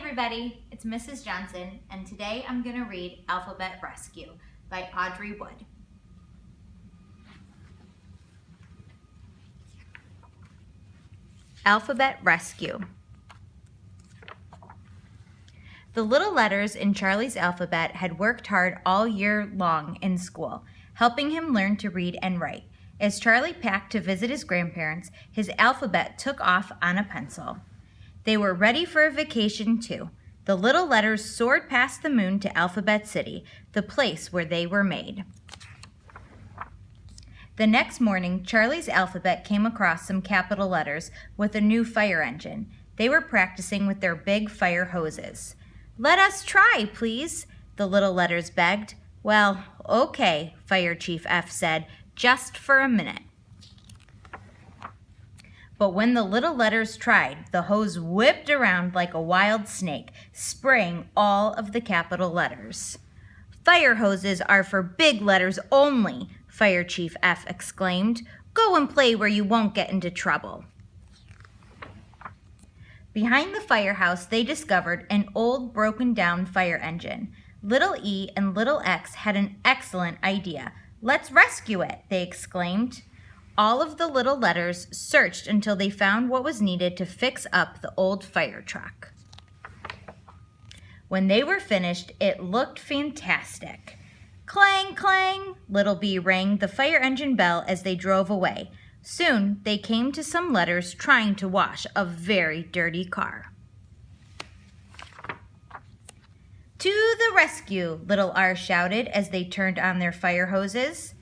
everybody, it's Mrs. Johnson, and today I'm going to read Alphabet Rescue by Audrey Wood. Alphabet Rescue. The little letters in Charlie's alphabet had worked hard all year long in school, helping him learn to read and write. As Charlie packed to visit his grandparents, his alphabet took off on a pencil. They were ready for a vacation too. The little letters soared past the moon to Alphabet City, the place where they were made. The next morning, Charlie's alphabet came across some capital letters with a new fire engine. They were practicing with their big fire hoses. "Let us try, please," the little letters begged. "Well, okay," Fire Chief F said, "just for a minute." But when the little letters tried, the hose whipped around like a wild snake, spraying all of the capital letters. "Fire hoses are for big letters only," Fire Chief F exclaimed. "Go and play where you won't get into trouble." Behind the firehouse, they discovered an old broken-down fire engine. Little E and Little X had an excellent idea. "Let's rescue it," they exclaimed. All of the little letters searched until they found what was needed to fix up the old fire truck. When they were finished, it looked fantastic. Clang, clang, Little B rang the fire engine bell as they drove away. Soon, they came to some letters trying to wash a very dirty car. "To the rescue," Little R shouted as they turned on their fire hoses.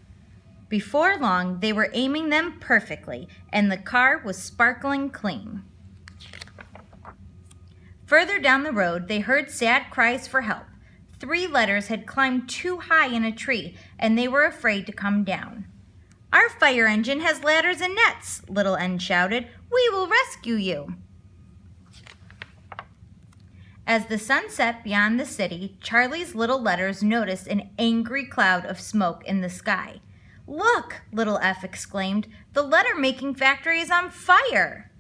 Before long, they were aiming them perfectly, and the car was sparkling clean. Further down the road, they heard sad cries for help. 3 letters had climbed too high in a tree, and they were afraid to come down. "Our fire engine has ladders and nets," Little N shouted. "We will rescue you." As the sun set beyond the city, Charlie's little letters noticed an angry cloud of smoke in the sky. "Look," Little F exclaimed, "the letter-making factory is on fire."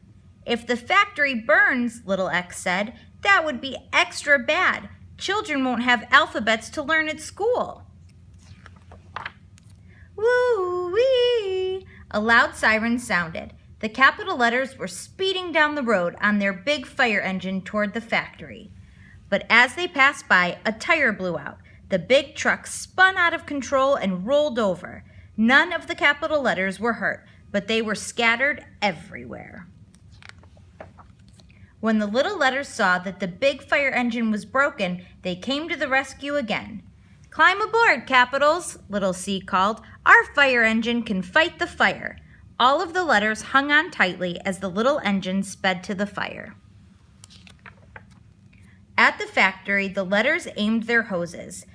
"If the factory burns," Little X said, "that would be extra bad. Children won't have alphabets to learn at school." Woo-wee! A loud siren sounded. The capital letters were speeding down the road on their big fire engine toward the factory. But as they passed by, a tire blew out. The big truck spun out of control and rolled over. None of the capital letters were hurt, but they were scattered everywhere. When the little letters saw that the big fire engine was broken, they came to the rescue again. "Climb aboard, Capitals," Little C called. "Our fire engine can fight the fire." All of the letters hung on tightly as the little engine sped to the fire. At the factory, the letters aimed their hoses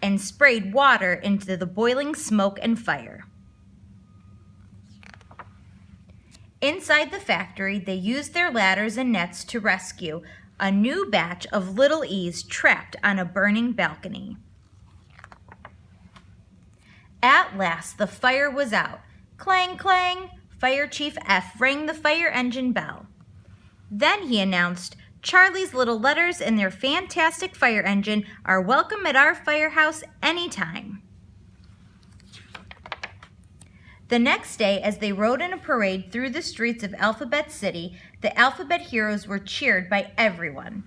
and sprayed water into the boiling smoke and fire. Inside the factory, they used their ladders and nets to rescue a new batch of little E's trapped on a burning balcony. At last, the fire was out. Clang, clang! Fire Chief F rang the fire engine bell. Then he announced, "Charlie's little letters and their fantastic fire engine are welcome at our firehouse anytime." The next day, as they rode in a parade through the streets of Alphabet City, the alphabet heroes were cheered by everyone.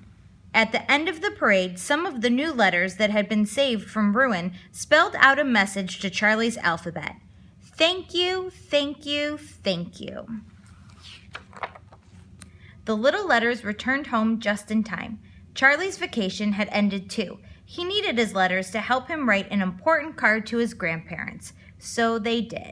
At the end of the parade, some of the new letters that had been saved from ruin spelled out a message to Charlie's alphabet. "Thank you, thank you, thank you." The little letters returned home just in time. Charlie's vacation had ended too. He needed his letters to help him write an important card to his grandparents. So they did.